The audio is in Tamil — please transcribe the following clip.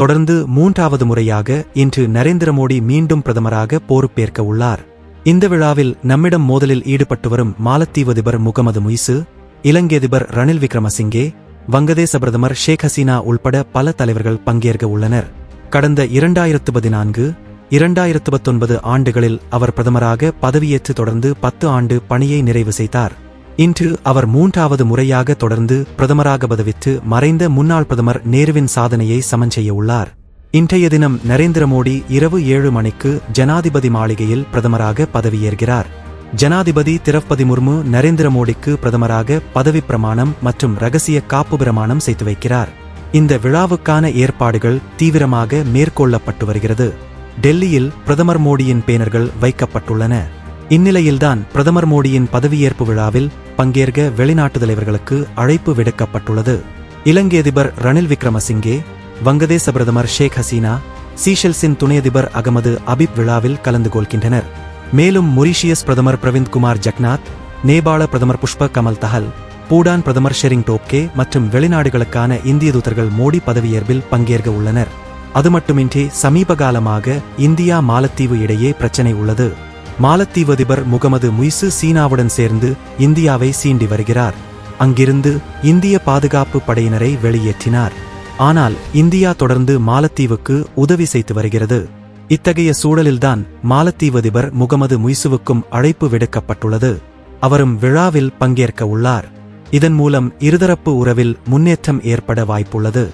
தொடர்ந்து 3வது முறையாக இன்று நரேந்திர மோடி மீண்டும் பிரதமராக பொறுப்பேற்க உள்ளார். இந்த விழாவில் நம்மிடம் மோதலில் ஈடுபட்டு வரும் மாலத்தீவு அதிபர் முகமது முய்சு, இலங்கை அதிபர் ரணில் விக்ரமசிங்கே, வங்கதேச பிரதமர் ஷேக் ஹசீனா உள்பட பல தலைவர்கள் பங்கேற்க உள்ளனர். கடந்த 2014-2019 ஆண்டுகளில் அவர் பிரதமராக பதவியேற்று தொடர்ந்து 10 ஆண்டு பணியை நிறைவு செய்தார். இன்று அவர் 3வது முறையாக தொடர்ந்து பிரதமராக பதவியேற்று மறைந்த முன்னாள் பிரதமர் நேருவின் சாதனையை சமன் செய்ய உள்ளார். இன்றைய தினம் நரேந்திர மோடி இரவு 7 மணிக்கு ஜனாதிபதி மாளிகையில் பிரதமராக பதவியேற்கிறார். ஜனாதிபதி திரௌபதி முர்மு நரேந்திர மோடிக்கு பிரதமராக பதவி பிரமாணம் மற்றும் ரகசிய காப்பு பிரமாணம் செய்து வைக்கிறார். இந்த விழாவுக்கான ஏற்பாடுகள் தீவிரமாக மேற்கொள்ளப்பட்டு வருகிறது. டெல்லியில் பிரதமர் மோடியின் பேனர்கள் வைக்கப்பட்டுள்ளன. இந்நிலையில்தான் பிரதமர் மோடியின் பதவியேற்பு விழாவில் பங்கேற்க வெளிநாட்டு தலைவர்களுக்கு அழைப்பு விடுக்கப்பட்டுள்ளது. இலங்கை அதிபர் ரணில் விக்ரமசிங்கே, வங்கதேச பிரதமர் ஷேக் ஹசீனா, சீஷெல்ஸின் துணை அதிபர் அகமது அபிப் விழாவில் கலந்து கொள்கின்றனர். மேலும் மொரீஷியஸ் பிரதமர் பிரவிந்த் குமார் ஜக்நாத், நேபாள பிரதமர் புஷ்ப கமல் தஹல், பூடான் பிரதமர் ஷெரிங் டோப்கே மற்றும் வெளிநாடுகளுக்கான இந்திய தூதர்கள் மோடி பதவியேற்பில் பங்கேற்க உள்ளனர். அது மட்டுமின்றி சமீபகாலமாக இந்தியா மாலத்தீவு இடையே பிரச்சினை உள்ளது. மாலத்தீவு அதிபர் முகமது முய்சு சீனாவுடன் சேர்ந்து இந்தியாவை சீண்டி வருகிறார். அங்கிருந்து இந்திய பாதுகாப்பு படையினரை வெளியேற்றினார். ஆனால் இந்தியா தொடர்ந்து மாலத்தீவுக்கு உதவி செய்து வருகிறது. இத்தகைய சூழலில்தான் மாலத்தீவு அதிபர் முகமது முய்சுவுக்கும் அழைப்பு விடுக்கப்பட்டுள்ளது. அவரும் விழாவில் பங்கேற்க உள்ளார். இதன் மூலம் இருதரப்பு உறவில் முன்னேற்றம் ஏற்பட வாய்ப்புள்ளது.